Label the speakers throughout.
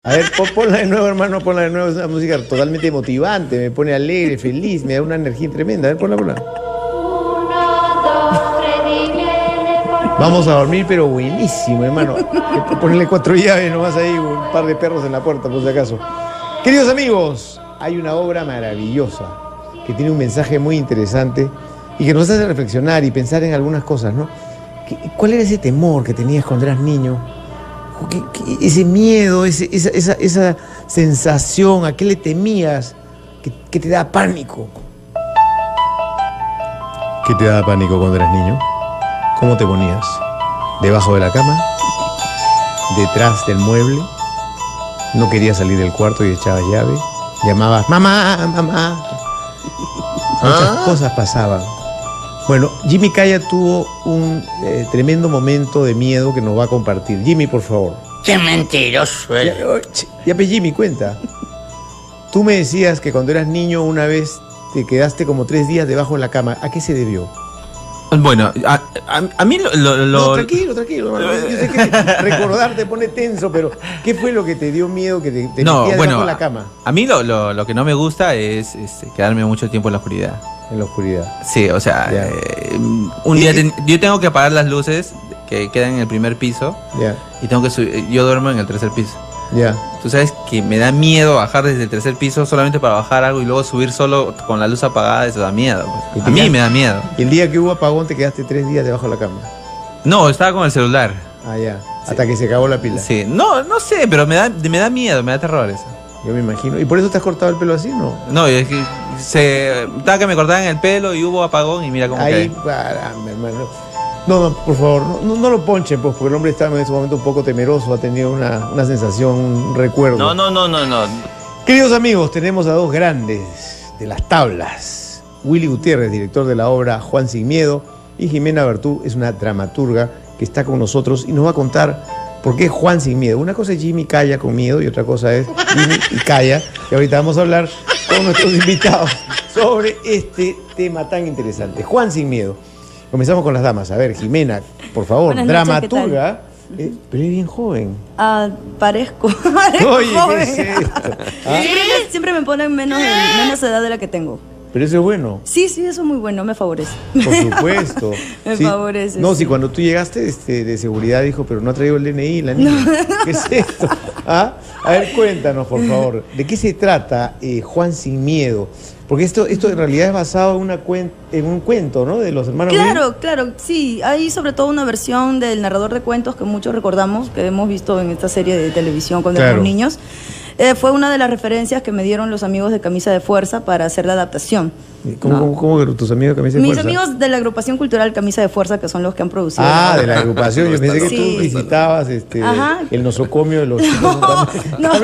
Speaker 1: A ver, ponla de nuevo, hermano, ponla de nuevo. Es una música totalmente motivante, me pone alegre, feliz, me da una energía tremenda. A ver, ponla. Vamos a dormir, pero buenísimo, hermano. Ponerle 4 llaves nomás ahí, un par de perros en la puerta, por si acaso. Queridos amigos, hay una obra maravillosa que tiene un mensaje muy interesante y que nos hace reflexionar y pensar en algunas cosas, ¿no? ¿Cuál era ese temor que tenías cuando eras niño? Ese miedo, esa sensación, ¿a qué le temías que te da pánico? ¿Qué te daba pánico cuando eras niño? ¿Cómo te ponías? ¿Debajo de la cama? ¿Detrás del mueble? ¿No querías salir del cuarto y echabas llave? ¿Llamabas mamá, mamá? Muchas cosas pasaban. Bueno, Jimmy Calla tuvo un tremendo momento de miedo que nos va a compartir. Jimmy, por favor.
Speaker 2: ¡Qué mentiroso!
Speaker 1: Ya, Jimmy, cuenta. Tú me decías que cuando eras niño una vez te quedaste como 3 días debajo de la cama. ¿A qué se debió?
Speaker 3: Bueno, a mí
Speaker 1: No, tranquilo, hermano. Yo sé que recordar te pone tenso, pero ¿qué fue lo que te dio miedo que te metías debajo de la cama?
Speaker 3: A mí lo que no me gusta es quedarme mucho tiempo en la oscuridad.
Speaker 1: En la oscuridad.
Speaker 3: Sí, o sea, un día yo tengo que apagar las luces que quedan en el primer piso y tengo que subir. Yo duermo en el 3er piso. Tú sabes que me da miedo bajar desde el 3er piso solamente para bajar algo y luego subir solo con la luz apagada. Eso da miedo. Pues. A mí me da miedo.
Speaker 1: ¿Y el día que hubo apagón te quedaste 3 días debajo de la cama?
Speaker 3: No, estaba con el celular.
Speaker 1: Hasta que se acabó la pila.
Speaker 3: Sí, no sé, pero me da miedo, me da terror eso.
Speaker 1: Yo me imagino. ¿Y por eso te has cortado el pelo así, no?
Speaker 3: No, es que estaba que me cortaban el pelo y hubo apagón y mira cómo quedé.
Speaker 1: Caramba, hermano. No, por favor, no lo ponchen, pues, porque el hombre estaba en ese momento un poco temeroso, ha tenido una sensación, un recuerdo.
Speaker 2: No.
Speaker 1: Queridos amigos, tenemos a 2 grandes de las tablas. Willy Gutiérrez, director de la obra Juan Sin Miedo, y Jimena Bertú es una dramaturga que está con nosotros y nos va a contar por qué Juan Sin Miedo. Una cosa es Jimmy Calla con miedo y otra cosa es Jimmy y Calla. Y ahorita vamos a hablar con nuestros invitados sobre este tema tan interesante. Juan Sin Miedo. Comenzamos con las damas. A ver, Jimena, por favor,
Speaker 4: buenas noches,
Speaker 1: dramaturga, pero es bien joven.
Speaker 4: Parezco
Speaker 1: Oye,
Speaker 4: joven.
Speaker 1: ¿qué es esto?
Speaker 4: Siempre me ponen menos edad de la que tengo.
Speaker 1: Pero eso es bueno.
Speaker 4: Sí, eso es muy bueno, me favorece.
Speaker 1: Por supuesto.
Speaker 4: Me favorece.
Speaker 1: No, si cuando tú llegaste de seguridad dijo, pero no ha traído el DNI la niña. ¿Qué es esto? A ver, cuéntanos, por favor, ¿de qué se trata Juan Sin Miedo? Porque esto en realidad es basado en un cuento, ¿no? De los hermanos Grimm.
Speaker 4: Claro, sí. Hay sobre todo una versión del narrador de cuentos que muchos recordamos, que hemos visto en esta serie de televisión cuando éramos niños. Fue una de las referencias que me dieron los amigos de Camisa de Fuerza para hacer la adaptación.
Speaker 1: ¿Cómo que tus amigos de Camisa de Fuerza?
Speaker 4: Mis amigos de la agrupación cultural Camisa de Fuerza, que son los que han producido.
Speaker 1: De la agrupación. Yo pensé que tú visitabas el nosocomio de los chicos.
Speaker 4: No.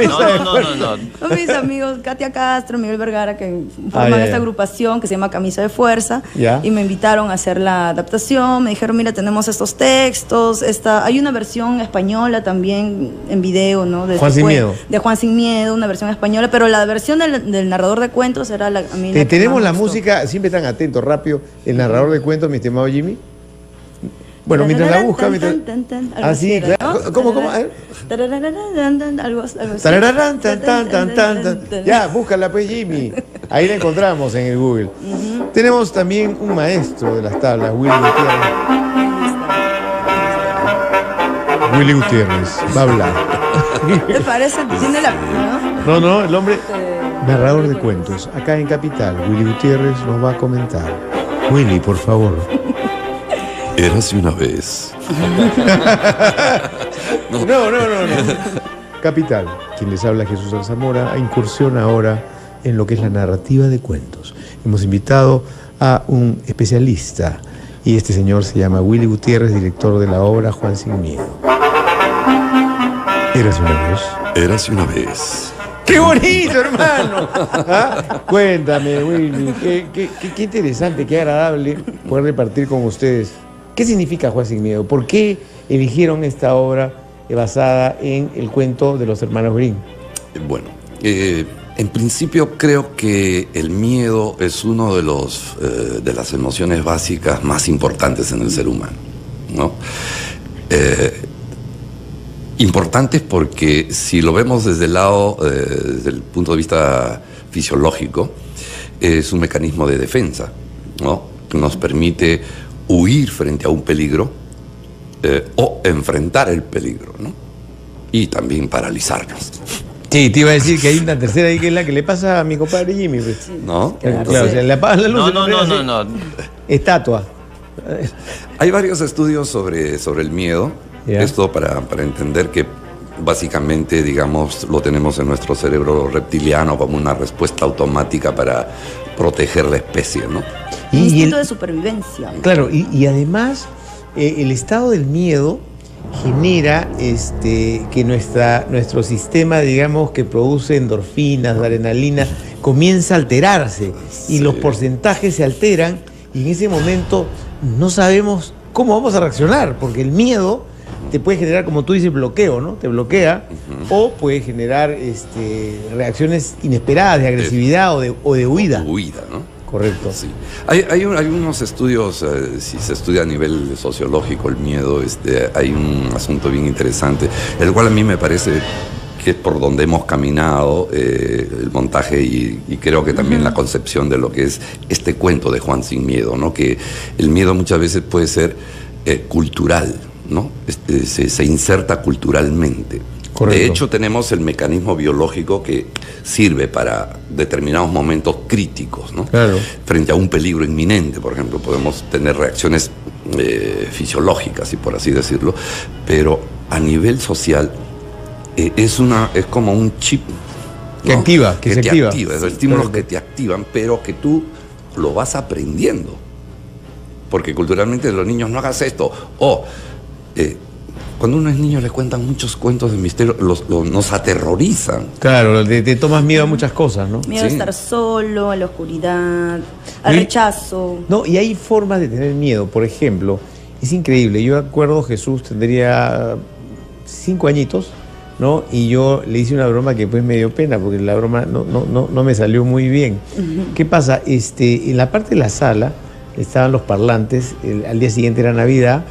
Speaker 4: Son mis amigos Katia Castro, Miguel Vergara, que forman esta agrupación que se llama Camisa de Fuerza. Y me invitaron a hacer la adaptación. Me dijeron, mira, tenemos estos textos. Hay una versión española también en video, ¿no?
Speaker 1: Juan Sin Miedo.
Speaker 4: De Juan Sin Miedo, una versión española. Pero la versión del narrador de cuentos era a mí la
Speaker 1: tenemos la música, siempre tan atento, rápido, el narrador de cuentos, mi estimado Jimmy. Bueno, mientras la busca, sí, claro. ¿Cómo? A ver.
Speaker 4: Algo así.
Speaker 1: Ya, búscala pues, Jimmy. Ahí la encontramos en el Google. Tenemos también un maestro de las tablas, Willy Gutiérrez. Willy Gutiérrez va a hablar.
Speaker 4: ¿Te parece? Tiene la...
Speaker 1: No, el hombre... Narrador de cuentos, acá en Capital, Willy Gutiérrez nos va a comentar. Willy, por favor.
Speaker 5: Érase una vez.
Speaker 1: No. Capital, quien les habla, Jesús Alzamora, incursiona ahora en lo que es la narrativa de cuentos. Hemos invitado a un especialista y este señor se llama Willy Gutiérrez, director de la obra Juan Sin Miedo. Érase una vez.
Speaker 5: Érase una vez.
Speaker 1: ¡Qué bonito, hermano! Cuéntame, Willy, qué interesante, qué agradable poder repartir con ustedes. ¿Qué significa Juan Sin Miedo? ¿Por qué eligieron esta obra basada en el cuento de los hermanos Grimm?
Speaker 5: Bueno, en principio creo que el miedo es uno de las emociones básicas más importantes en el ser humano, ¿no? Importantes porque si lo vemos desde el lado, desde el punto de vista fisiológico, es un mecanismo de defensa, ¿no? Que nos permite huir frente a un peligro o enfrentar el peligro, ¿no? Y también paralizarnos.
Speaker 1: Sí, te iba a decir que hay una tercera ahí que es la que le pasa a mi compadre Jimmy. Pues.
Speaker 5: ¿No?
Speaker 1: Claro, o sea, le apagan la luz.
Speaker 2: No.
Speaker 1: Estatua.
Speaker 5: Hay varios estudios sobre el miedo. Yeah. Esto para entender que básicamente, digamos, lo tenemos en nuestro cerebro reptiliano como una respuesta automática para proteger la especie, ¿no?
Speaker 4: Instinto de supervivencia.
Speaker 1: Claro, y además el estado del miedo genera que nuestro sistema, digamos, que produce endorfinas, adrenalina, comienza a alterarse y los porcentajes se alteran y en ese momento no sabemos cómo vamos a reaccionar, porque el miedo te puede generar, como tú dices, bloqueo, ¿no? Te bloquea, o puede generar reacciones inesperadas de agresividad o de huida.
Speaker 5: Huida, ¿no?
Speaker 1: Correcto.
Speaker 5: Sí. Hay unos estudios, si se estudia a nivel sociológico el miedo, hay un asunto bien interesante, el cual a mí me parece que es por donde hemos caminado el montaje y creo que también la concepción de lo que es este cuento de Juan Sin Miedo, ¿no? Que el miedo muchas veces puede ser cultural, ¿no? Se inserta culturalmente. Correcto. De hecho, tenemos el mecanismo biológico que sirve para determinados momentos críticos, ¿no? Claro. Frente a un peligro inminente, por ejemplo, podemos tener reacciones fisiológicas, y por así decirlo, pero a nivel social es como un chip, ¿no?
Speaker 1: Que activa, que se activa.
Speaker 5: Es estímulos que te activan, pero que tú lo vas aprendiendo. Porque culturalmente los niños no hagas esto. Cuando uno es niño le cuentan muchos cuentos de misterio, nos aterrorizan.
Speaker 1: Claro, te tomas miedo a muchas cosas, ¿no?
Speaker 4: Miedo a estar solo, a la oscuridad, al rechazo.
Speaker 1: No, y hay formas de tener miedo. Por ejemplo, es increíble. Yo acuerdo, Jesús tendría 5 añitos, ¿no? Y yo le hice una broma que pues me dio pena, porque la broma no me salió muy bien. ¿Qué pasa? En la parte de la sala estaban los parlantes, al día siguiente era Navidad,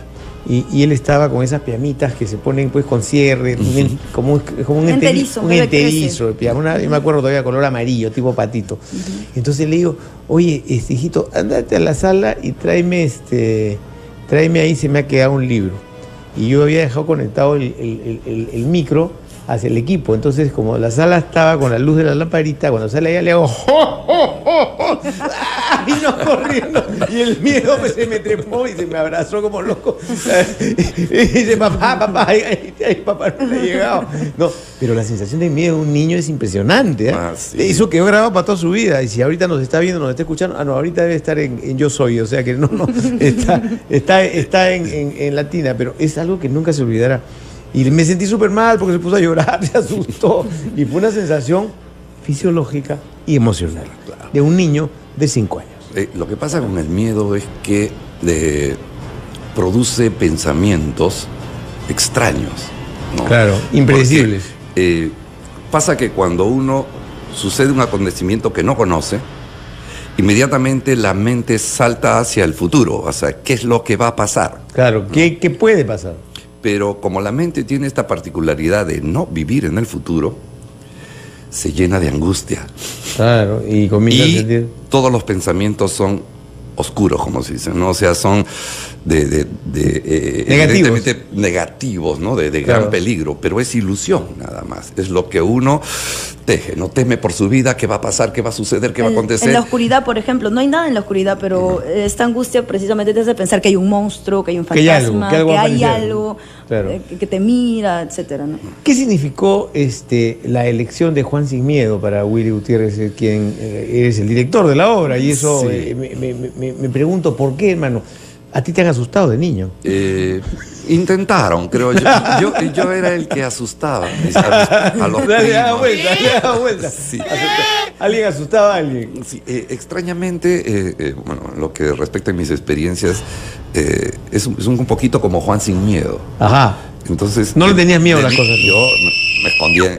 Speaker 1: y él estaba con esas pijamitas que se ponen pues con cierre, como un enterizo de pijama. Yo me acuerdo todavía color amarillo, tipo patito. Entonces le digo, oye, hijito, andate a la sala y tráeme ahí, se me ha quedado un libro. Y yo había dejado conectado el micro hacia el equipo. Entonces, como la sala estaba con la luz de la lamparita, cuando sale allá le hago ¡oh, oh, oh, oh! ¡Ah! Vino corriendo y el miedo se me trepó y se me abrazó como loco. Y dice, papá, ay, papá no le ha llegado. No, pero la sensación de miedo de un niño es impresionante, ¿eh? Sí. Eso quedó grabado para toda su vida. Y si ahorita nos está viendo, nos está escuchando, ahorita debe estar en Yo Soy, o sea que no, está en Latina, pero es algo que nunca se olvidará. Y me sentí súper mal porque se puso a llorar, se asustó. Y fue una sensación fisiológica y emocional de un niño de 5 años.
Speaker 5: Lo que pasa con el miedo es que produce pensamientos extraños, ¿no?
Speaker 1: Claro, impredecibles.
Speaker 5: Pasa que cuando uno sucede un acontecimiento que no conoce, inmediatamente la mente salta hacia el futuro, o sea, ¿qué es lo que va a pasar?
Speaker 1: Claro, ¿qué puede pasar?
Speaker 5: Pero como la mente tiene esta particularidad de no vivir en el futuro, se llena de angustia.
Speaker 1: Claro, y comienza a sentir...
Speaker 5: todos los pensamientos son oscuros, como se dice, ¿no? O sea, son evidentemente negativos, ¿no? De gran peligro, pero es ilusión nada más. Es lo que uno teje, no teme por su vida, qué va a pasar, qué va a suceder, qué va a acontecer.
Speaker 4: En la oscuridad, por ejemplo, no hay nada en la oscuridad, pero esta angustia precisamente te hace pensar que hay un monstruo, que hay un fantasma, que hay algo que te mira, etcétera, ¿no?
Speaker 1: ¿Qué significó la elección de Juan Sin Miedo para Willy Gutiérrez, quien eres el director de la obra? Y eso me pregunto, ¿por qué, hermano? ¿A ti te han asustado de niño?
Speaker 5: Intentaron, creo yo. Yo era el que asustaba a los
Speaker 1: Dale vuelta. Sí. ¿Alguien asustaba a alguien?
Speaker 5: Sí, extrañamente, bueno, lo que respecta a mis experiencias, es un poquito como Juan Sin Miedo.
Speaker 1: Ajá.
Speaker 5: Entonces,
Speaker 1: ¿no le tenías miedo a las cosas?
Speaker 5: Yo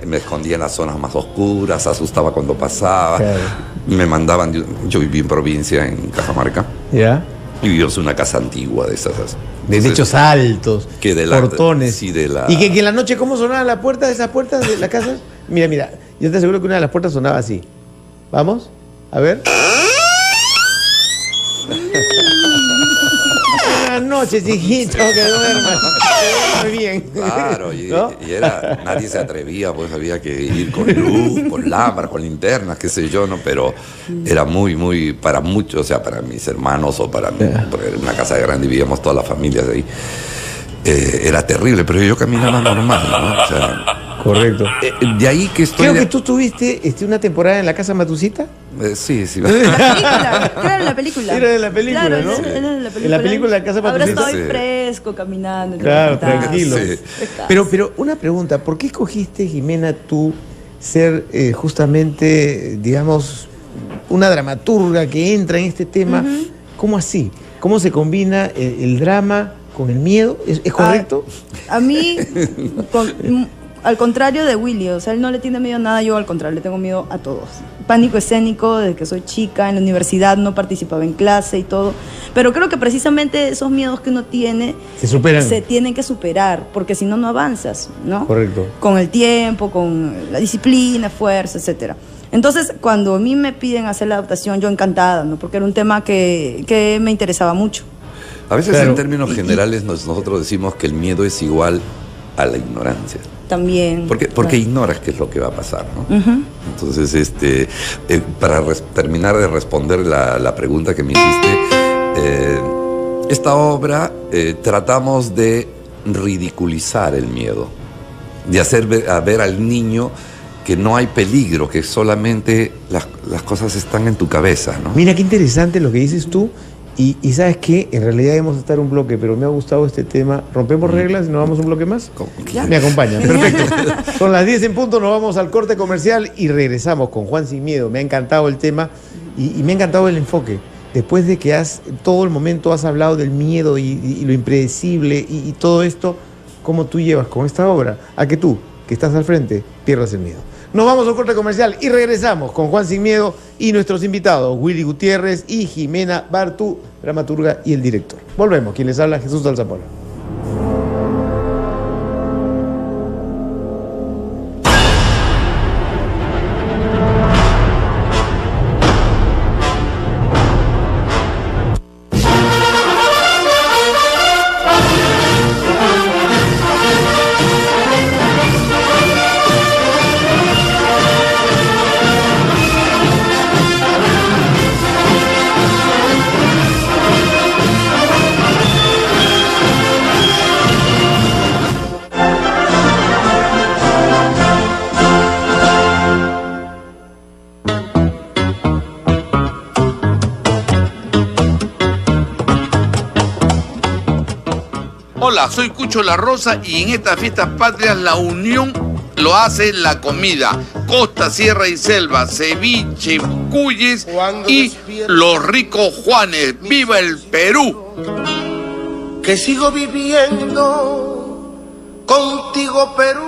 Speaker 5: me escondía en las zonas más oscuras, asustaba cuando pasaba. Claro. Me mandaban, yo viví en provincia, en Cajamarca.
Speaker 1: ¿Ya?
Speaker 5: Y vivimos en una casa antigua de esas.
Speaker 1: De techos altos,
Speaker 5: que de
Speaker 1: portones.
Speaker 5: Sí, de la...
Speaker 1: Y que en la noche, ¿cómo sonaba la puerta de esas puertas de la casa? Mira, yo te aseguro que una de las puertas sonaba así. ¿Vamos? A ver. Buenas noches, hijito, que duermas. Muy bien.
Speaker 5: Claro, ¿no? y era, nadie se atrevía, pues había que ir con luz, con lámparas, con linternas, qué sé yo, ¿no? Pero era muy, para muchos, o sea, para mis hermanos o para mí, porque era una casa grande y vivíamos todas las familias ahí. Era terrible, pero yo caminaba normal, ¿no? O sea,
Speaker 1: correcto.
Speaker 5: De ahí que estoy...
Speaker 1: Creo que tú tuviste una temporada en la casa Matucita.
Speaker 5: Sí.
Speaker 4: La película, era de la película.
Speaker 1: Era de la película,
Speaker 4: claro,
Speaker 1: ¿no?
Speaker 4: Era de la película.
Speaker 1: En la película La Casa Matucita.
Speaker 4: Ahora estoy fresco, caminando.
Speaker 1: Claro, tranquilo.
Speaker 5: Sí.
Speaker 1: Pero una pregunta, ¿por qué escogiste, Jimena, tú ser justamente, digamos, una dramaturga que entra en este tema? ¿Cómo así? ¿Cómo se combina el drama con el miedo? ¿Es correcto?
Speaker 4: A mí, al contrario de Willy, o sea, él no le tiene miedo a nada, yo al contrario, le tengo miedo a todos. Pánico escénico desde que soy chica, en la universidad no participaba en clase y todo, pero creo que precisamente esos miedos que uno tiene se tienen que superar, porque si no, no avanzas, ¿no?
Speaker 1: Correcto.
Speaker 4: Con el tiempo, con la disciplina, fuerza, etcétera. Entonces, cuando a mí me piden hacer la adaptación, yo encantada, ¿no? Porque era un tema que me interesaba mucho.
Speaker 5: A veces, en términos generales, nosotros decimos que el miedo es igual a la ignorancia.
Speaker 4: También.
Speaker 5: Porque ignoras qué es lo que va a pasar, ¿no? Entonces, para terminar de responder la pregunta que me hiciste, esta obra tratamos de ridiculizar el miedo, de hacer ver al niño que no hay peligro, que solamente las cosas están en tu cabeza, ¿no?
Speaker 1: Mira, qué interesante lo que dices tú. Y ¿sabes qué? En realidad debemos estar un bloque, pero me ha gustado este tema. ¿Rompemos reglas y nos vamos un bloque más?
Speaker 4: ¿Ya?
Speaker 1: Me acompañan, perfecto. Son las 10 en punto, nos vamos al corte comercial y regresamos con Juan Sin Miedo. Me ha encantado el tema y me ha encantado el enfoque. Después de que todo el momento has hablado del miedo y lo impredecible y todo esto, ¿cómo tú llevas con esta obra a que tú, que estás al frente, pierdas el miedo? Nos vamos al corte comercial y regresamos con Juan Sin Miedo y nuestros invitados, Willy Gutiérrez y Jimena Bartu, dramaturga y el director. Volvemos. Quien les habla, Jesús Alzapola.
Speaker 6: Hola, soy Cucho La Rosa y en estas fiestas patrias la unión lo hace la comida. Costa, sierra y selva, ceviche, cuyes y los ricos Juanes. ¡Viva el Perú!
Speaker 7: Que sigo viviendo contigo, Perú.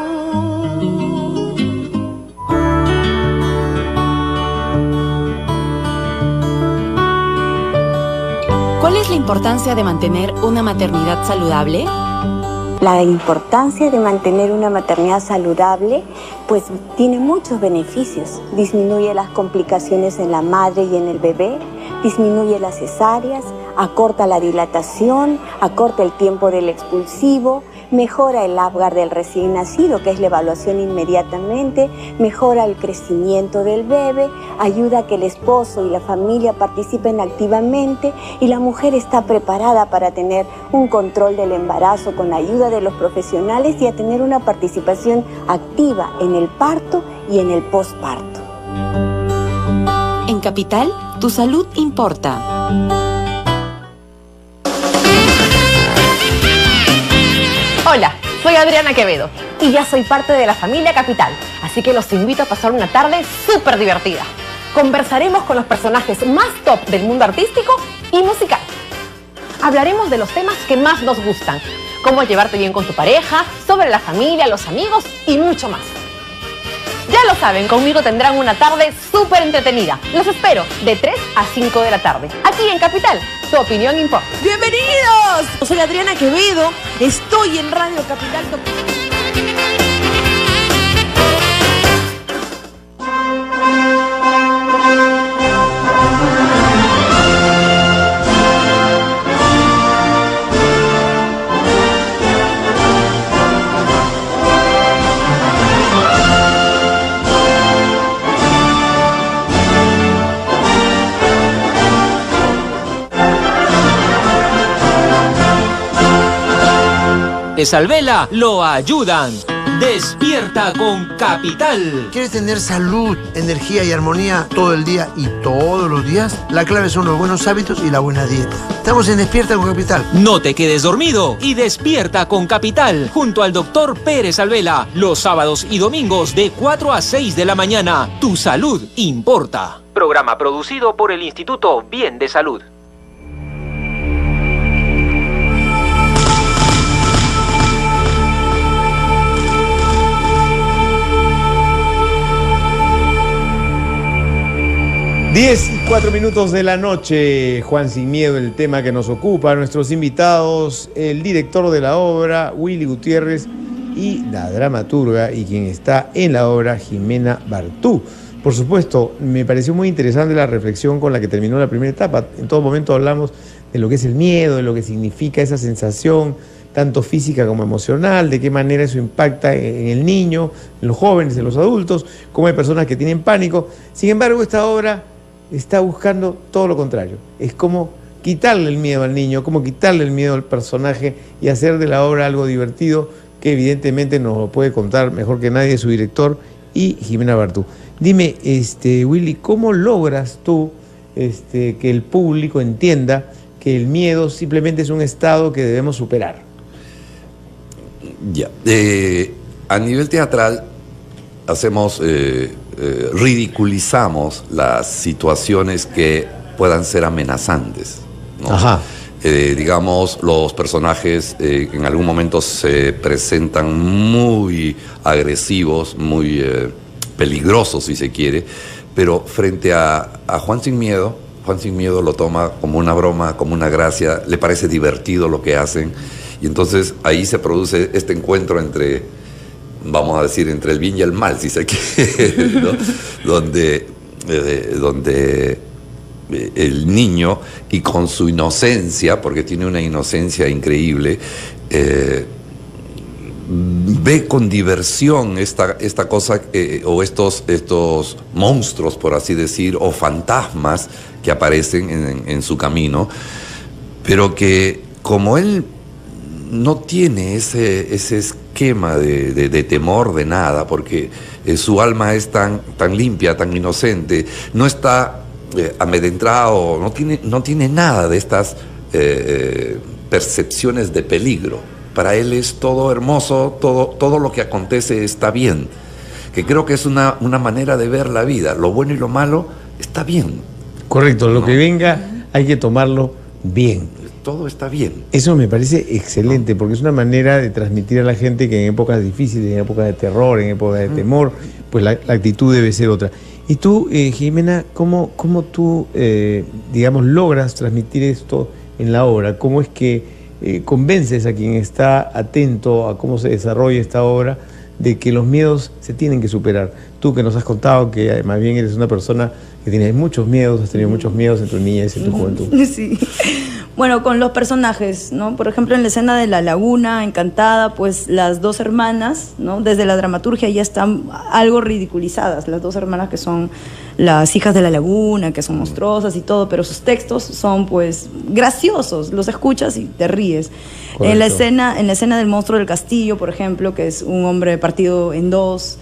Speaker 8: ¿Cuál es la importancia de mantener una maternidad saludable?
Speaker 9: La importancia de mantener una maternidad saludable pues tiene muchos beneficios. Disminuye las complicaciones en la madre y en el bebé, disminuye las cesáreas, acorta la dilatación, acorta el tiempo del expulsivo, mejora el Apgar del recién nacido, que es la evaluación inmediatamente, mejora el crecimiento del bebé, ayuda a que el esposo y la familia participen activamente y la mujer está preparada para tener un control del embarazo con la ayuda de los profesionales y a tener una participación activa en el parto y en el posparto.
Speaker 8: En Capital, tu salud importa.
Speaker 10: Hola, soy Adriana Quevedo y ya soy parte de la familia Capital, así que los invito a pasar una tarde súper divertida. Conversaremos con los personajes más top del mundo artístico y musical. Hablaremos de los temas que más nos gustan, cómo llevarte bien con tu pareja, sobre la familia, los amigos y mucho más. Ya lo saben, conmigo tendrán una tarde súper entretenida. Los espero de 3 a 5 de la tarde, aquí en Capital. Tu opinión importa.
Speaker 4: ¡Bienvenidos!
Speaker 10: Yo soy Adriana Quevedo, estoy en Radio Capital.
Speaker 11: Alvela lo ayudan. Despierta con Capital.
Speaker 12: ¿Quieres tener salud, energía y armonía todo el día y todos los días? La clave son los buenos hábitos y la buena dieta. Estamos en Despierta con Capital.
Speaker 11: No te quedes dormido y despierta con Capital junto al doctor Pérez Alvela los sábados y domingos de 4 a 6 de la mañana. Tu salud importa. Programa producido por el Instituto Bien de Salud.
Speaker 1: Diez y 4 minutos de la noche, Juan Sin Miedo, el tema que nos ocupa. Nuestros invitados, el director de la obra, Willy Gutiérrez, y la dramaturga y quien está en la obra, Jimena Bartú. Por supuesto, me pareció muy interesante la reflexión con la que terminó la primera etapa. En todo momento hablamos de lo que es el miedo, de lo que significa esa sensación, tanto física como emocional, de qué manera eso impacta en el niño, en los jóvenes, en los adultos, cómo hay personas que tienen pánico. Sin embargo, esta obra está buscando todo lo contrario. Es como quitarle el miedo al niño, como quitarle el miedo al personaje y hacer de la obra algo divertido, que evidentemente nos lo puede contar mejor que nadie su director y Jimena Bartú. Dime, Willy, ¿cómo logras tú que el público entienda que el miedo simplemente es un estado que debemos superar?
Speaker 5: Ya. A nivel teatral hacemos... ridiculizamos las situaciones que puedan ser amenazantes, ¿no?
Speaker 1: Ajá.
Speaker 5: Digamos, los personajes que en algún momento se presentan muy agresivos, muy peligrosos si se quiere, pero frente a Juan Sin Miedo lo toma como una broma, como una gracia, le parece divertido lo que hacen, y entonces ahí se produce este encuentro entre, vamos a decir, entre el bien y el mal, si se quiere, ¿no? donde el niño, y con su inocencia, porque tiene una inocencia increíble, ve con diversión esta cosa, o estos monstruos, por así decir, o fantasmas que aparecen en su camino, pero que como él no tiene ese esquema de temor de nada, porque su alma es tan limpia, tan inocente, no está amedrentado, no tiene nada de estas percepciones de peligro. Para él es todo hermoso, todo lo que acontece está bien, que creo que es una manera de ver la vida. Lo bueno y lo malo está bien.
Speaker 1: Correcto, lo que venga hay que tomarlo bien.
Speaker 5: Todo está bien.
Speaker 1: Eso me parece excelente, porque es una manera de transmitir a la gente que en épocas difíciles, en épocas de terror, en épocas de temor, pues la actitud debe ser otra. Y tú, Jimena, ¿cómo tú, digamos, logras transmitir esto en la obra? ¿Cómo es que convences a quien está atento a cómo se desarrolla esta obra de que los miedos se tienen que superar? Tú que nos has contado que más bien eres una persona que tiene muchos miedos, has tenido muchos miedos en tu niñez, en tu juventud.
Speaker 4: Sí. Bueno, con los personajes, ¿no? Por ejemplo, en la escena de la laguna, Encantada, pues las dos hermanas, ¿no? Desde la dramaturgia ya están algo ridiculizadas, las dos hermanas que son las hijas de la laguna, que son monstruosas y todo, pero sus textos son pues graciosos, los escuchas y te ríes. En la escena del monstruo del castillo, por ejemplo, que es un hombre partido en dos,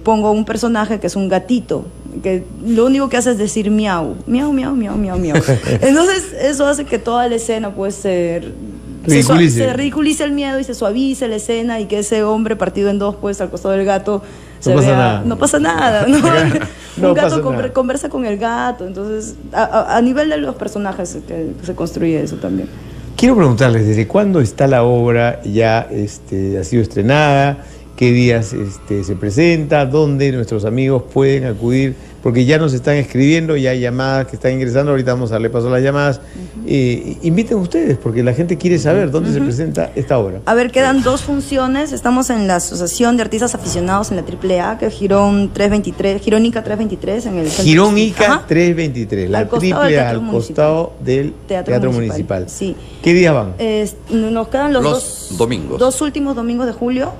Speaker 4: pongo un personaje que es un gatito, que lo único que hace es decir miau, miau, miau, miau, miau, miau. Entonces eso hace que toda la escena pues se ridiculice el miedo y se suavice la escena, y que ese hombre partido en dos pues al costado del gato no pasa nada, ¿no? Un gato conversa con el gato. Entonces a nivel de los personajes que se construye eso también.
Speaker 1: Quiero preguntarles, ¿desde cuándo está la obra? ¿Ya ha sido estrenada? ¿Qué días se presenta? ¿Dónde nuestros amigos pueden acudir porque ya nos están escribiendo, ya hay llamadas que están ingresando, ahorita vamos a darle paso a las llamadas. Inviten ustedes, porque la gente quiere saber dónde se presenta esta obra.
Speaker 4: A ver, quedan 2 funciones. Estamos en la Asociación de Artistas Aficionados en la AAA, que es Girón 323, Girónica 323 en el centro.
Speaker 1: Girónica 323, la AAA al costado del Teatro Municipal.
Speaker 4: Sí.
Speaker 1: ¿Qué días van?
Speaker 4: Nos quedan los
Speaker 5: domingos.
Speaker 4: 2 últimos domingos de julio.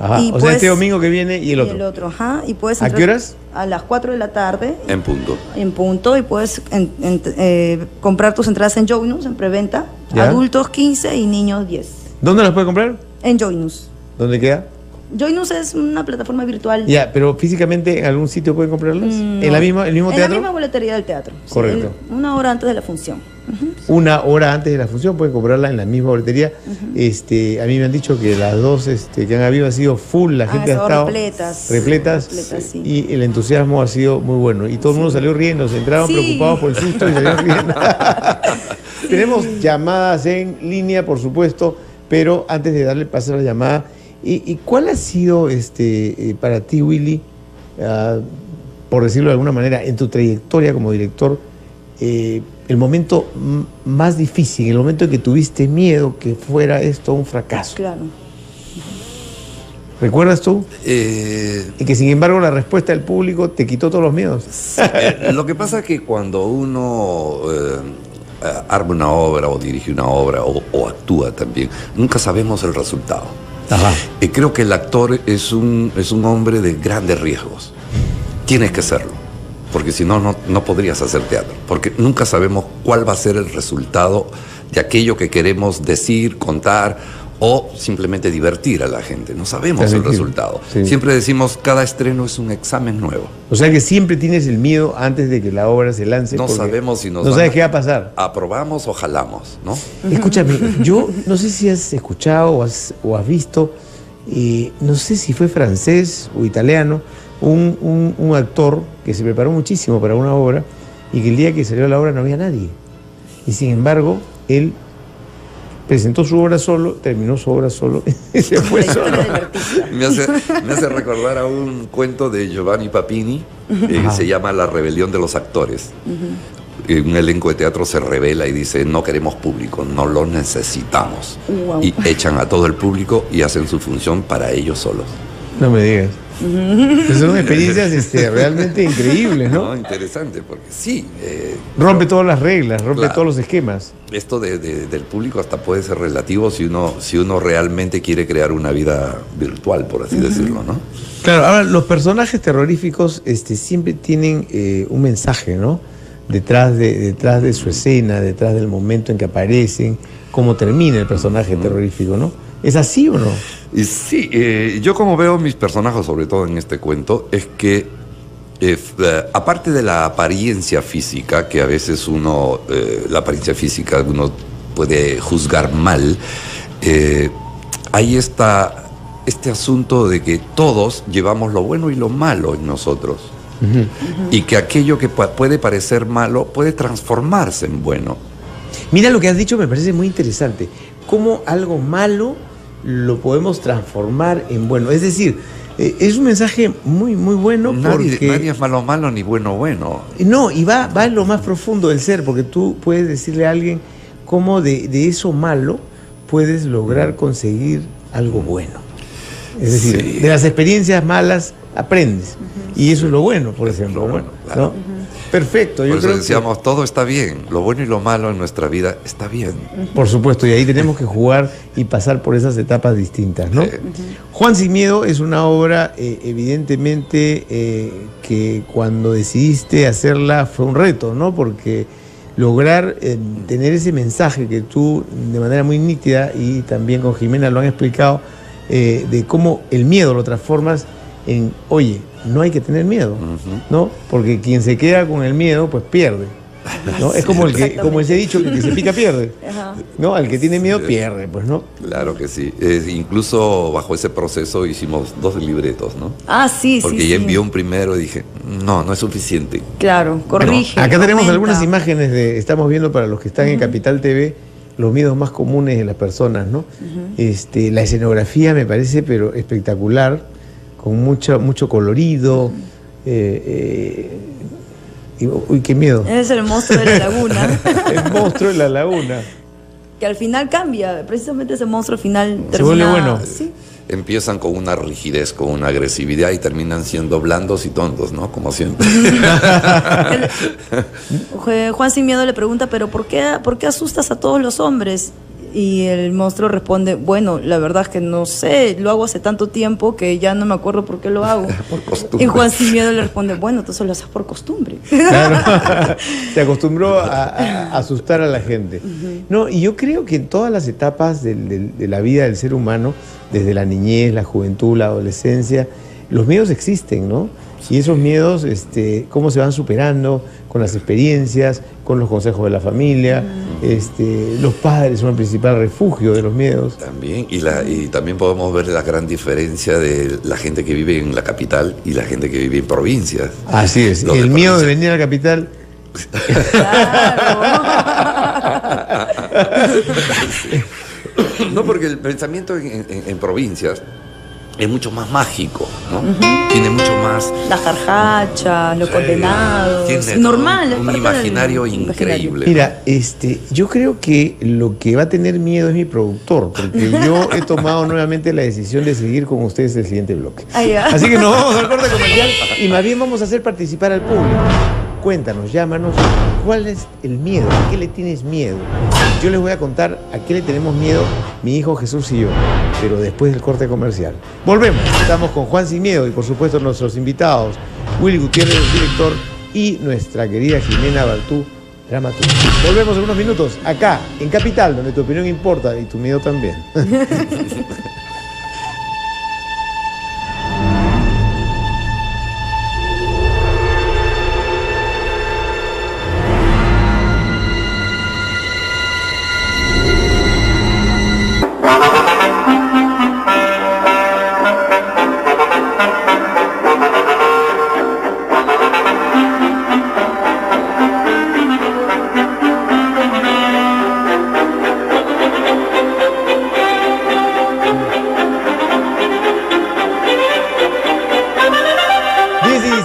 Speaker 1: Ajá, o sea, este domingo que viene y el otro.
Speaker 4: Y el otro, ajá. Y puedes
Speaker 1: ¿A qué horas?
Speaker 4: A las 4 de la tarde.
Speaker 5: En punto.
Speaker 4: En punto, y puedes comprar tus entradas en Joinus, en preventa.
Speaker 1: ¿Ya?
Speaker 4: Adultos 15 y niños 10.
Speaker 1: ¿Dónde las puedes comprar?
Speaker 4: En Joinus.
Speaker 1: ¿Dónde queda?
Speaker 4: Joinus es una plataforma virtual.
Speaker 1: Ya, pero físicamente en algún sitio pueden comprarlas.
Speaker 4: No.
Speaker 1: ¿En el mismo teatro?
Speaker 4: En la misma boletería del teatro.
Speaker 1: Correcto.
Speaker 4: Sí, 1 hora antes de la función.
Speaker 1: Una hora antes de la función pueden comprarla en la misma boletería. A mí me han dicho que las 2 que han habido ha sido full, la gente ha estado repletas
Speaker 4: sí.
Speaker 1: Y el entusiasmo ha sido muy bueno. Y todo el mundo salió riendo, se entraron preocupados por el susto y salieron riendo. Tenemos llamadas en línea, por supuesto, pero antes de darle paso a la llamada, ¿y cuál ha sido para ti, Willy, por decirlo de alguna manera, en tu trayectoria como director, el momento más difícil, el momento en que tuviste miedo que fuera esto un fracaso?
Speaker 4: Claro.
Speaker 1: ¿Recuerdas tú? Y que sin embargo la respuesta del público te quitó todos los miedos.
Speaker 5: Sí, lo que pasa es que cuando uno arma una obra o dirige una obra o actúa también, nunca sabemos el resultado.
Speaker 1: Ajá.
Speaker 5: Creo que el actor es un hombre de grandes riesgos. Tienes que serlo, porque si no, no podrías hacer teatro, porque nunca sabemos cuál va a ser el resultado de aquello que queremos decir, contar o simplemente divertir a la gente. No sabemos el resultado. Sí. Siempre decimos, cada estreno es un examen nuevo.
Speaker 1: O sea que siempre tienes el miedo antes de que la obra se lance.
Speaker 5: No sabemos si
Speaker 1: no sabes qué va a pasar.
Speaker 5: Aprobamos o jalamos, ¿no?
Speaker 1: Escúchame, yo no sé si has escuchado o has visto, no sé si fue francés o italiano, un actor que se preparó muchísimo para una obra y que el día que salió la obra no había nadie. Y sin embargo, él presentó su obra solo, terminó su obra solo y se fue solo.
Speaker 5: Me hace recordar a un cuento de Giovanni Papini que se llama La rebelión de los actores. Un elenco de teatro se rebela y dice, no queremos público, no lo necesitamos.
Speaker 4: Wow.
Speaker 5: Y echan a todo el público y hacen su función para ellos solos.
Speaker 1: No me digas. Son experiencias realmente increíbles, ¿no?
Speaker 5: Interesante, porque sí.
Speaker 1: Rompe todas las reglas, rompe todos los esquemas.
Speaker 5: Esto del público hasta puede ser relativo si uno realmente quiere crear una vida virtual, por así decirlo, ¿no?
Speaker 1: Claro, ahora los personajes terroríficos siempre tienen un mensaje, ¿no? Detrás de su escena, detrás del momento en que aparecen, cómo termina el personaje terrorífico, ¿no? ¿Es así o no?
Speaker 5: Sí, yo como veo mis personajes, sobre todo en este cuento, es que aparte de la apariencia física, que a veces la apariencia física uno puede juzgar mal, hay este asunto de que todos llevamos lo bueno y lo malo en nosotros. Y que aquello que puede parecer malo puede transformarse en bueno.
Speaker 1: Mira lo que has dicho, me parece muy interesante. Cómo algo malo lo podemos transformar en bueno. Es decir, es un mensaje muy, muy bueno.
Speaker 5: Nadie es malo ni bueno.
Speaker 1: No, y va en lo más profundo del ser, porque tú puedes decirle a alguien cómo de eso malo puedes lograr conseguir algo bueno. Es decir, de las experiencias malas aprendes. Y eso es lo bueno, por ejemplo.
Speaker 5: Lo bueno, claro.
Speaker 1: ¿No? Perfecto.
Speaker 5: Por eso decíamos, todo está bien. Lo bueno y lo malo en nuestra vida está bien.
Speaker 1: Por supuesto, y ahí tenemos que jugar y pasar por esas etapas distintas, ¿no? Juan Sin Miedo es una obra, evidentemente, que cuando decidiste hacerla fue un reto, ¿no? Porque lograr tener ese mensaje que tú, de manera muy nítida, y también con Jimena lo han explicado, de cómo el miedo lo transformas en, oye, no hay que tener miedo, ¿no? Porque quien se queda con el miedo, pues pierde, ¿no? Es como ese dicho, que se pica pierde, ¿no? Al que tiene miedo pierde, pues, ¿no?
Speaker 5: Claro que sí. Incluso bajo ese proceso hicimos 2 libretos, ¿no?
Speaker 4: Sí,
Speaker 5: porque ya envió un primero y dije, no es suficiente.
Speaker 4: Claro, corrige.
Speaker 1: Bueno, acá tenemos algunas imágenes estamos viendo para los que están en Capital TV, los miedos más comunes de las personas, ¿no? La escenografía me parece pero espectacular, con mucho colorido, Uy, qué miedo.
Speaker 4: Es el monstruo de la laguna.
Speaker 1: El monstruo de la laguna.
Speaker 4: Que al final cambia, precisamente ese monstruo al final
Speaker 1: se vuelve bueno.
Speaker 4: ¿Sí?
Speaker 5: Empiezan con una rigidez, con una agresividad y terminan siendo blandos y tontos, ¿no? Como siempre.
Speaker 4: Juan Sin Miedo le pregunta, pero ¿por qué asustas a todos los hombres? Y el monstruo responde, bueno, la verdad es que no sé, lo hago hace tanto tiempo que ya no me acuerdo por qué lo hago.
Speaker 5: Por costumbre.
Speaker 4: Y Juan Sin Miedo le responde, bueno, entonces lo haces por costumbre.
Speaker 1: Claro. Se acostumbró a asustar a la gente. No, y yo creo que en todas las etapas de la vida del ser humano, desde la niñez, la juventud, la adolescencia, los miedos existen, ¿no? Y esos miedos, cómo se van superando con las experiencias, con los consejos de la familia. Los padres son el principal refugio de los miedos.
Speaker 5: También, y también podemos ver la gran diferencia de la gente que vive en la capital y la gente que vive en provincias.
Speaker 1: Así es, el miedo de venir a la capital.
Speaker 5: No, porque el pensamiento en provincias es mucho más mágico, ¿no? Tiene mucho más...
Speaker 4: Las jarjachas, los condenados, normal.
Speaker 5: Un imaginario increíble.
Speaker 1: Mira, yo creo que lo que va a tener miedo es mi productor, porque yo he tomado nuevamente la decisión de seguir con ustedes el siguiente bloque. Así que nos vamos al corte comercial y más bien vamos a hacer participar al público. Cuéntanos, llámanos, ¿cuál es el miedo? ¿A qué le tienes miedo? Yo les voy a contar a qué le tenemos miedo mi hijo Jesús y yo, pero después del corte comercial. Volvemos, estamos con Juan Sin Miedo y por supuesto nuestros invitados, Willy Gutiérrez, el director, y nuestra querida Jimena Bartú, dramaturga. Volvemos en unos minutos, acá, en Capital, donde tu opinión importa y tu miedo también.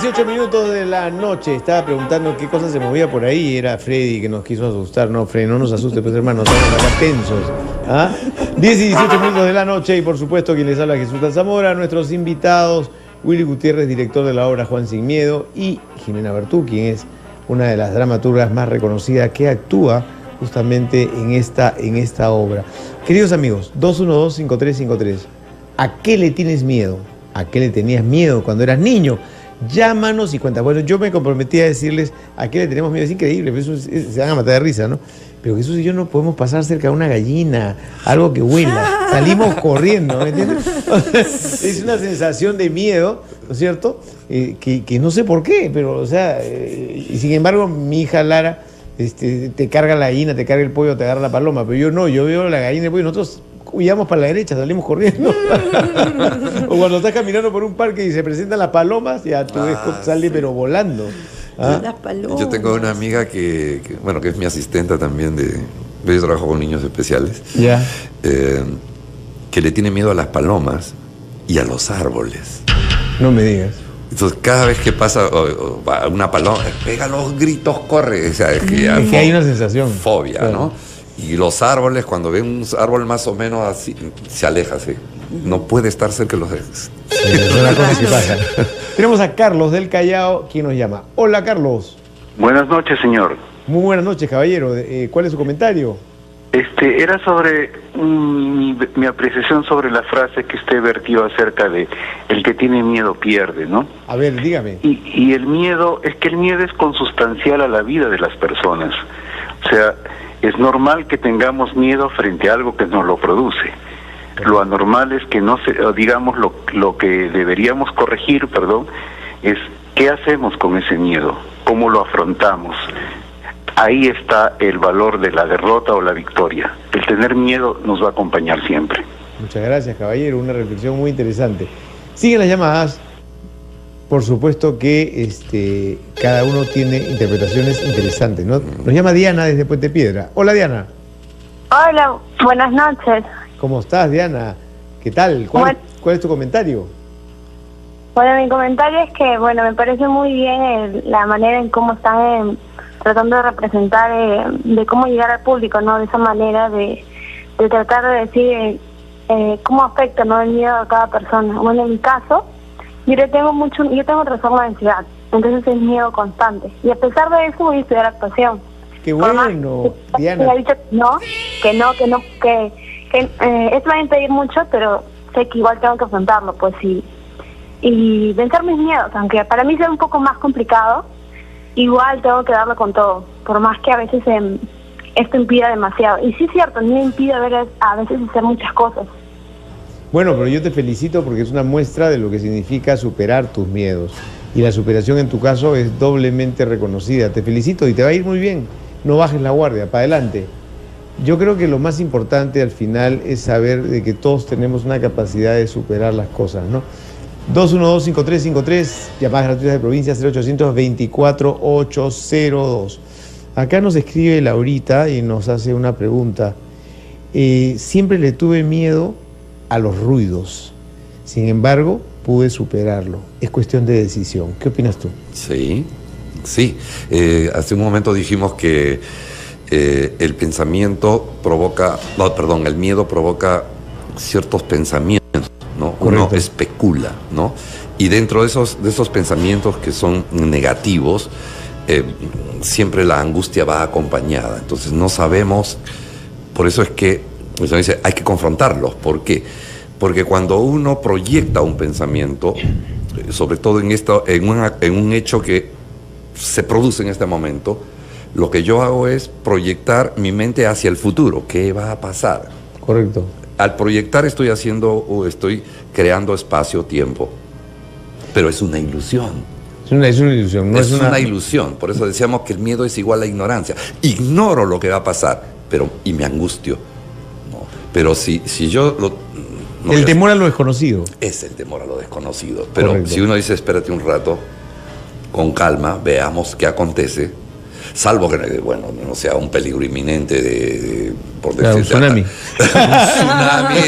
Speaker 1: 18 minutos de la noche. Estaba preguntando qué cosa se movía por ahí. Era Freddy que nos quiso asustar. No, Freddy, no nos asuste, pues hermanos, estamos acá tensos. 10 y 18 minutos de la noche y por supuesto quien les habla Jesús Alzamora, nuestros invitados, Willy Gutiérrez, director de la obra Juan Sin Miedo, y Jimena Bartú, quien es una de las dramaturgas más reconocidas que actúa justamente en esta obra. Queridos amigos, 212-5353, ¿a qué le tienes miedo? ¿A qué le tenías miedo cuando eras niño? Llámanos y cuenta. Bueno, yo me comprometí a decirles a qué le tenemos miedo. Es increíble, pero eso se van a matar de risa, ¿no? Pero Jesús y yo no podemos pasar cerca de una gallina, algo que huela. Salimos corriendo, ¿me entiendes? Es una sensación de miedo, ¿no es cierto? Que no sé por qué, pero, o sea, y sin embargo, mi hija Lara te carga la gallina, te carga el pollo, te agarra la paloma, pero yo no, yo veo la gallina y el pollo, nosotros huyamos para la derecha, salimos corriendo. O cuando estás caminando por un parque y se presentan las palomas, ya tu hijo sale pero volando.
Speaker 4: Las palomas.
Speaker 5: Yo tengo una amiga que es mi asistente también yo trabajo con niños especiales.
Speaker 1: Ya.
Speaker 5: Que le tiene miedo a las palomas y a los árboles.
Speaker 1: No me digas.
Speaker 5: Entonces cada vez que pasa una paloma, pega los gritos, corre. O sea, es que
Speaker 1: hay una sensación.
Speaker 5: Fobia, claro. ¿no? Y los árboles, cuando ve un árbol más o menos así, se aleja, ¿sí? No puede estar cerca de los ejes.
Speaker 1: Es una cosa que pasa. Tenemos a Carlos del Callao, quien nos llama. Hola, Carlos.
Speaker 13: Buenas noches, señor.
Speaker 1: Muy buenas noches, caballero. ¿Cuál es su comentario?
Speaker 13: Era sobre mi apreciación sobre la frase que usted vertió acerca de el que tiene miedo pierde, ¿no?
Speaker 1: A ver, dígame.
Speaker 13: Y el miedo es consustancial a la vida de las personas. O sea, es normal que tengamos miedo frente a algo que nos lo produce. Lo anormal es que digamos, lo que deberíamos corregir, es qué hacemos con ese miedo, cómo lo afrontamos. Ahí está el valor de la derrota o la victoria. El tener miedo nos va a acompañar siempre.
Speaker 1: Muchas gracias, caballero. Una reflexión muy interesante. Siguen las llamadas. Por supuesto que cada uno tiene interpretaciones interesantes, ¿no? Nos llama Diana desde Puente Piedra. Hola, Diana.
Speaker 14: Hola, buenas noches.
Speaker 1: ¿Cómo estás, Diana? ¿Qué tal? ¿Cuál es tu comentario?
Speaker 14: Bueno, mi comentario es que, bueno, me parece muy bien la manera en cómo están tratando de representar, de cómo llegar al público, ¿no? De esa manera de tratar de decir cómo afecta, ¿no?, el miedo a cada persona. Bueno, en mi caso, yo tengo trastorno de ansiedad, entonces es miedo constante. Y a pesar de eso voy a estudiar actuación.
Speaker 1: ¡Qué bueno, Diana!
Speaker 14: Me ha dicho que esto va a impedir mucho, pero sé que igual tengo que afrontarlo, pues y vencer mis miedos, aunque para mí sea un poco más complicado, igual tengo que darlo con todo, por más que a veces esto impida demasiado. Y sí es cierto, a mí me impide a veces hacer muchas cosas.
Speaker 1: Bueno, pero yo te felicito porque es una muestra de lo que significa superar tus miedos. Y la superación en tu caso es doblemente reconocida. Te felicito y te va a ir muy bien. No bajes la guardia, para adelante. Yo creo que lo más importante al final es saber de que todos tenemos una capacidad de superar las cosas, ¿no? 212-5353, llamadas gratuitas de provincia, 0800-24-802. Acá nos escribe Laurita y nos hace una pregunta. Siempre le tuve miedo a los ruidos. Sin embargo, pude superarlo. Es cuestión de decisión. ¿Qué opinas tú?
Speaker 5: Sí. Hace un momento dijimos que el miedo provoca ciertos pensamientos, ¿no? Correcto. Uno especula, ¿no? Y dentro de esos pensamientos que son negativos, siempre la angustia va acompañada. Entonces no sabemos, por eso es que dice, hay que confrontarlos. ¿Por qué? Porque cuando uno proyecta un pensamiento, sobre todo en un hecho que se produce en este momento, lo que yo hago es proyectar mi mente hacia el futuro. ¿Qué va a pasar?
Speaker 1: Correcto.
Speaker 5: Al proyectar estoy creando espacio-tiempo. Pero es una ilusión.
Speaker 1: Es una ilusión.
Speaker 5: Es una ilusión. Por eso decíamos que el miedo es igual a ignorancia. Ignoro lo que va a pasar, y me angustio. ¿No? Pero si yo
Speaker 1: el temor a lo desconocido.
Speaker 5: Es el temor a lo desconocido. Pero correcto. Si uno dice, espérate un rato, con calma, veamos qué acontece. Salvo que, bueno, no sea un peligro inminente por decirte,
Speaker 1: un tsunami.
Speaker 5: Un tsunami.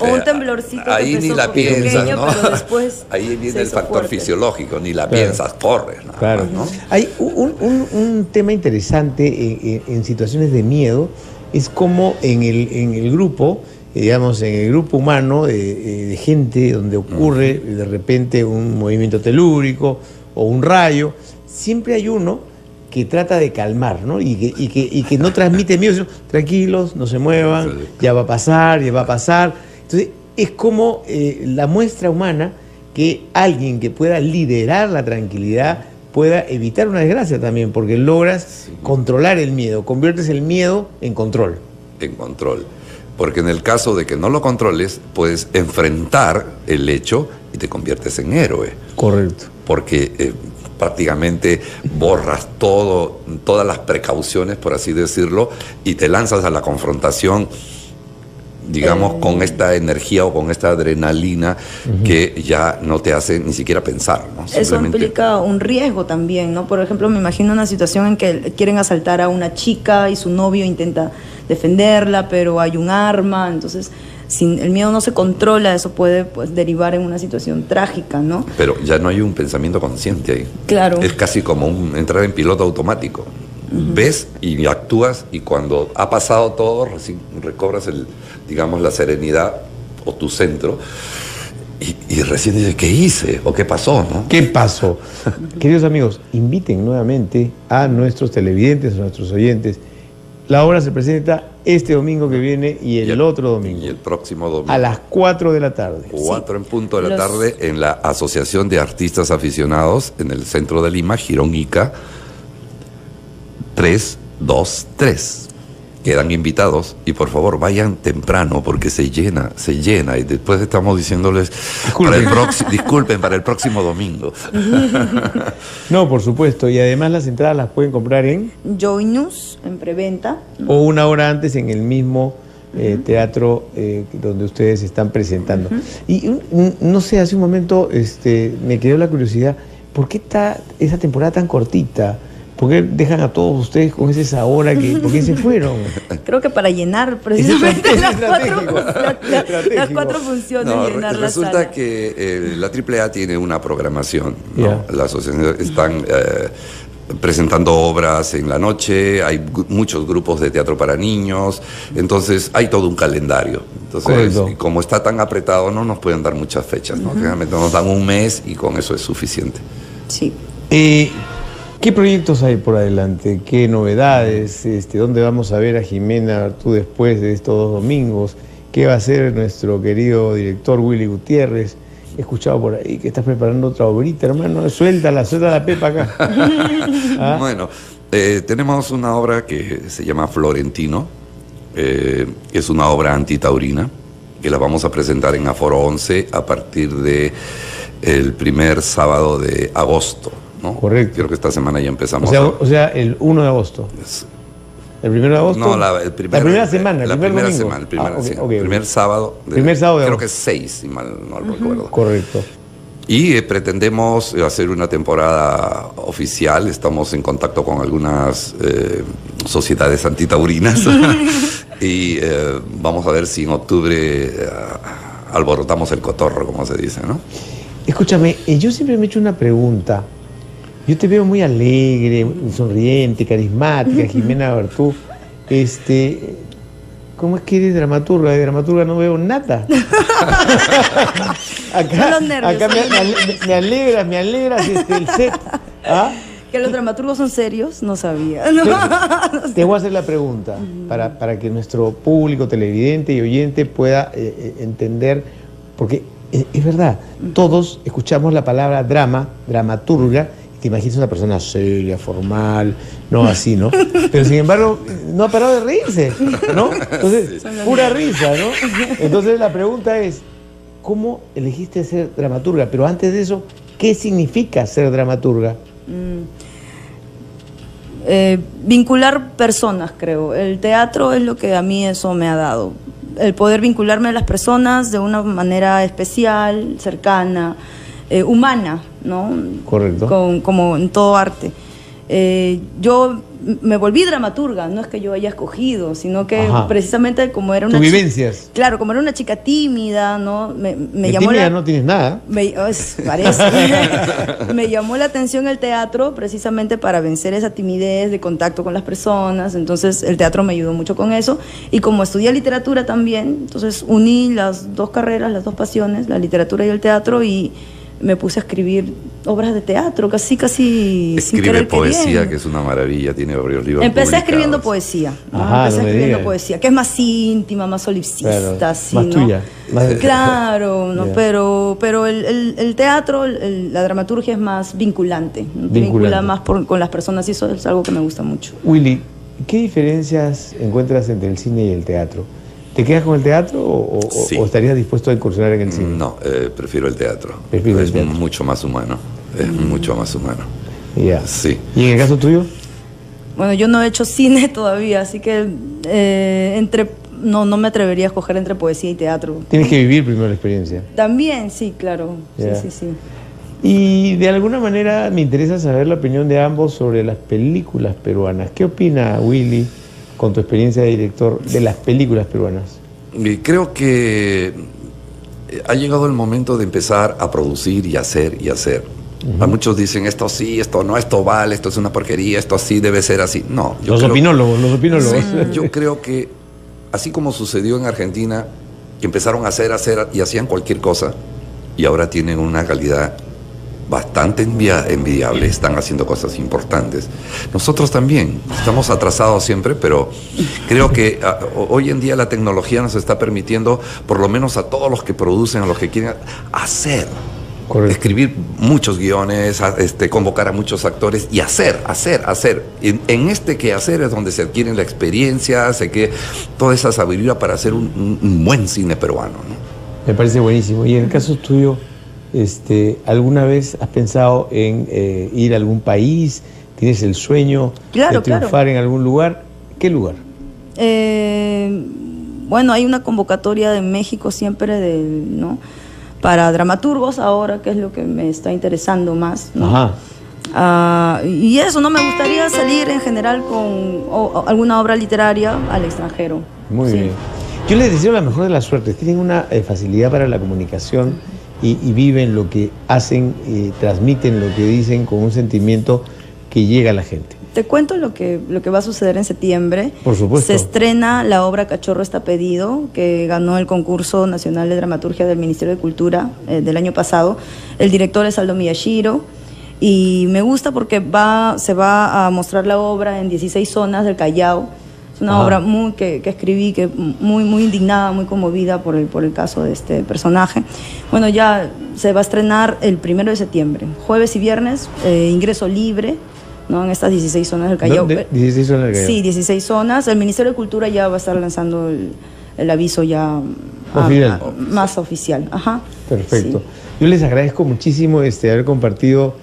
Speaker 4: O un temblorcito.
Speaker 5: Ahí ni la piensas,
Speaker 4: pequeño,
Speaker 5: ¿no?
Speaker 4: Pero después
Speaker 5: ahí viene el factor fisiológico, ni la piensas, corres.
Speaker 1: Claro.
Speaker 5: Más, ¿no?
Speaker 1: Hay un tema interesante en situaciones de miedo, es como en el grupo, digamos, en el grupo humano de gente donde ocurre de repente un movimiento telúrico o un rayo, siempre hay uno que trata de calmar, ¿no? Y que no transmite miedo, sino tranquilos, no se muevan, ya va a pasar. Entonces, es como la muestra humana que alguien que pueda liderar la tranquilidad pueda evitar una desgracia también, porque logras controlar el miedo, conviertes el miedo en control.
Speaker 5: En control. Porque en el caso de que no lo controles, puedes enfrentar el hecho y te conviertes en héroe.
Speaker 1: Correcto.
Speaker 5: Porque prácticamente borras todas las precauciones, por así decirlo, y te lanzas a la confrontación, digamos, con esta energía o con esta adrenalina que ya no te hace ni siquiera pensar, ¿no?
Speaker 4: Eso implica un riesgo también, ¿no? Por ejemplo, me imagino una situación en que quieren asaltar a una chica y su novio intenta defenderla, pero hay un arma, entonces si el miedo no se controla, eso puede derivar en una situación trágica, ¿no?
Speaker 5: Pero ya no hay un pensamiento consciente ahí.
Speaker 4: Claro.
Speaker 5: Es casi como entrar en piloto automático. Ves y actúas, y cuando ha pasado todo, recobras la serenidad o tu centro, y recién dices, ¿qué hice? ¿O qué pasó? ¿No?
Speaker 1: ¿Qué pasó? Queridos amigos, inviten nuevamente a nuestros televidentes, a nuestros oyentes. La obra se presenta este domingo que viene y el otro domingo.
Speaker 5: Y el próximo domingo.
Speaker 1: A las 4 de la tarde.
Speaker 5: 4 en punto de la tarde en la Asociación de Artistas Aficionados en el centro de Lima, Girón Ica 323. Quedan invitados y por favor vayan temprano porque se llena y después estamos diciéndoles disculpen para el próximo domingo.
Speaker 1: No, por supuesto, y además las entradas las pueden comprar en
Speaker 4: Joy News, en preventa,
Speaker 1: o una hora antes en el mismo teatro donde ustedes están presentando. Y no sé, hace un momento me quedó la curiosidad, ¿por qué está esa temporada tan cortita? ¿Por qué dejan a todos ustedes con ese sabor? ¿Por qué se fueron?
Speaker 4: Creo que para llenar precisamente las cuatro funciones.
Speaker 5: No,
Speaker 4: llenar
Speaker 5: resulta
Speaker 4: la sala.
Speaker 5: que la AAA tiene una programación, ¿no? La asociación están presentando obras en la noche, hay muchos grupos de teatro para niños, entonces hay todo un calendario. Entonces, como está tan apretado, no nos pueden dar muchas fechas, ¿no? Realmente nos dan un mes y con eso es suficiente.
Speaker 4: Sí.
Speaker 1: ¿Qué proyectos hay por adelante? ¿Qué novedades? ¿Dónde vamos a ver a Jimena Bartú después de estos 2 domingos? ¿Qué va a hacer nuestro querido director Willy Gutiérrez? He escuchado por ahí que estás preparando otra obrita, hermano. Suelta la pepa acá. ¿Ah?
Speaker 5: Bueno, tenemos una obra que se llama Florentino. Es una obra antitaurina que la vamos a presentar en Aforo 11 a partir del primer sábado de agosto, ¿no?
Speaker 1: Correcto.
Speaker 5: Creo que esta semana ya empezamos.
Speaker 1: O sea, el 1 de agosto. ¿El 1 de agosto?
Speaker 5: No,
Speaker 1: la primera semana.
Speaker 5: La primera semana, el primer sábado.
Speaker 1: Primer sábado de
Speaker 5: creo
Speaker 1: agosto.
Speaker 5: que es 6, si mal no recuerdo.
Speaker 1: Correcto.
Speaker 5: Y pretendemos hacer una temporada oficial. Estamos en contacto con algunas sociedades antitaurinas. Y vamos a ver si en octubre alborotamos el cotorro, como se dice, ¿no?
Speaker 1: Escúchame, yo siempre me he hecho una pregunta. Yo te veo muy alegre, muy sonriente, carismática, Jimena Bartú. ¿Cómo es que eres dramaturga? De dramaturga no veo nada. Acá me alegras el set. ¿Ah?
Speaker 4: Que los dramaturgos son serios, no sabía.
Speaker 1: Te voy a hacer la pregunta para que nuestro público televidente y oyente pueda entender, porque es verdad, todos escuchamos la palabra dramaturga, y te imaginas una persona seria, formal, no así, ¿no? Pero sin embargo, no ha parado de reírse, ¿no? Entonces, pura risa, ¿no? Entonces la pregunta es, ¿cómo elegiste ser dramaturga? Pero antes de eso, ¿qué significa ser dramaturga?
Speaker 4: Vincular personas, creo. El teatro es lo que a mí eso me ha dado. El poder vincularme a las personas de una manera especial, cercana, humana, ¿no?
Speaker 1: Correcto.
Speaker 4: Como en todo arte. Yo me volví dramaturga, no es que yo haya escogido, sino que precisamente como era una...
Speaker 1: ¿Tus vivencias?
Speaker 4: Claro, como era una chica tímida, ¿no? Me llamó
Speaker 1: tímida no tienes nada.
Speaker 4: Parece. Me llamó la atención el teatro precisamente para vencer esa timidez de contacto con las personas, entonces el teatro me ayudó mucho con eso, y como estudié literatura también, entonces uní las dos carreras, las dos pasiones, la literatura y el teatro, y me puse a escribir obras de teatro, casi
Speaker 5: escribe poesía, que es una maravilla, tiene varios libros
Speaker 4: Empecé escribiendo poesía, ¿no? Empecé escribiendo poesía, que es más íntima, más solipsista,
Speaker 1: claro,
Speaker 4: así,
Speaker 1: más
Speaker 4: ¿no?
Speaker 1: Tuya.
Speaker 4: Claro, ¿no? Pero el teatro, la dramaturgia es más vinculante, ¿no? Vincula más con las personas, y eso es algo que me gusta mucho.
Speaker 1: Willy, ¿qué diferencias encuentras entre el cine y el teatro? ¿Te quedas con el teatro o estarías dispuesto a incursionar en el cine?
Speaker 5: No, prefiero el teatro. Es mucho más humano. Es mucho más humano.
Speaker 1: Ya.
Speaker 5: Sí.
Speaker 1: ¿Y en el caso tuyo?
Speaker 4: Bueno, yo no he hecho cine todavía, así que no me atrevería a escoger entre poesía y teatro.
Speaker 1: Tienes que vivir primero la experiencia.
Speaker 4: También, sí, claro.
Speaker 1: Yeah.
Speaker 4: Sí.
Speaker 1: Y de alguna manera me interesa saber la opinión de ambos sobre las películas peruanas. ¿Qué opina Willy, con tu experiencia de director, de las películas peruanas?
Speaker 5: Creo que ha llegado el momento de empezar a producir y hacer y hacer. A muchos dicen, esto sí, esto no, esto vale, esto es una porquería, esto sí debe ser así. No,
Speaker 1: los opinólogos.
Speaker 5: Sí, yo creo que, así como sucedió en Argentina, que empezaron a hacer y hacían cualquier cosa, y ahora tienen una calidad bastante envidiable, están haciendo cosas importantes. Nosotros también estamos atrasados siempre, pero creo que hoy en día la tecnología nos está permitiendo, por lo menos a todos los que producen, a los que quieren hacer. Correcto. Escribir muchos guiones, convocar a muchos actores y hacer. En este quehacer es donde se adquiere la experiencia, se adquiere toda esa sabiduría para hacer un buen cine peruano, ¿no?
Speaker 1: Me parece buenísimo. Y en el caso tuyo, ¿alguna vez has pensado en ir a algún país? ¿Tienes el sueño de triunfar en algún lugar? ¿Qué lugar?
Speaker 4: Bueno, hay una convocatoria de México siempre ¿no? para dramaturgos ahora, que es lo que me está interesando más, ¿no? Y eso, ¿no? Me gustaría salir en general con alguna obra literaria al extranjero.
Speaker 1: Muy bien. Yo les deseo la mejor de las suertes. Tienen una facilidad para la comunicación y viven lo que hacen, transmiten lo que dicen con un sentimiento que llega a la gente.
Speaker 4: Te cuento lo que va a suceder en septiembre.
Speaker 1: Por supuesto.
Speaker 4: Se estrena la obra Cachorro está pedido, que ganó el concurso nacional de dramaturgia del Ministerio de Cultura del año pasado. El director es Aldo Miyashiro. Y me gusta porque se va a mostrar la obra en 16 zonas del Callao. Es una obra que escribí, que muy indignada, muy conmovida por el caso de este personaje. Bueno, ya se va a estrenar el 1 de septiembre, jueves y viernes, ingreso libre, ¿no? En estas 16 zonas del Callao.
Speaker 1: 16 zonas del Callao.
Speaker 4: Sí, 16 zonas. El Ministerio de Cultura ya va a estar lanzando el aviso ya más oficial. Ajá.
Speaker 1: Perfecto. Sí. Yo les agradezco muchísimo haber compartido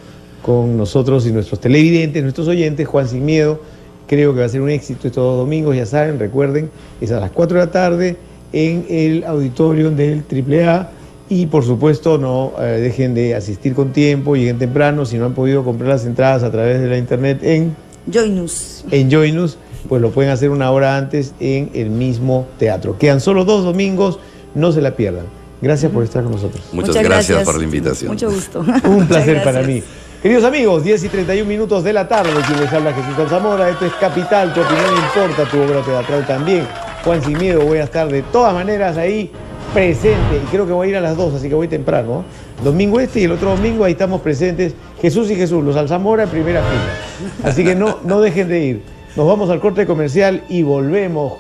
Speaker 1: con nosotros y nuestros televidentes, nuestros oyentes, Juan Sin Miedo. Creo que va a ser un éxito estos 2 domingos, ya saben, recuerden, es a las 4 de la tarde en el auditorio del AAA y por supuesto no dejen de asistir con tiempo, lleguen temprano, si no han podido comprar las entradas a través de la internet en
Speaker 4: Joinus.
Speaker 1: En Joinus, pues lo pueden hacer 1 hora antes en el mismo teatro. Quedan solo 2 domingos, no se la pierdan. Gracias por estar con nosotros.
Speaker 5: Muchas gracias por la invitación.
Speaker 4: Mucho gusto.
Speaker 1: Un placer para mí. Queridos amigos, 10:31 de la tarde, quien les habla Jesús Alzamora, esto es Capital, tu opinión importa, tu obra teatral también. Juan Sin Miedo, voy a estar de todas maneras ahí presente, y creo que voy a ir a las 2, así que voy temprano. Domingo y el otro domingo, ahí estamos presentes, Jesús y Jesús, los Alzamora en primera fila. Así que no dejen de ir. Nos vamos al corte comercial y volvemos.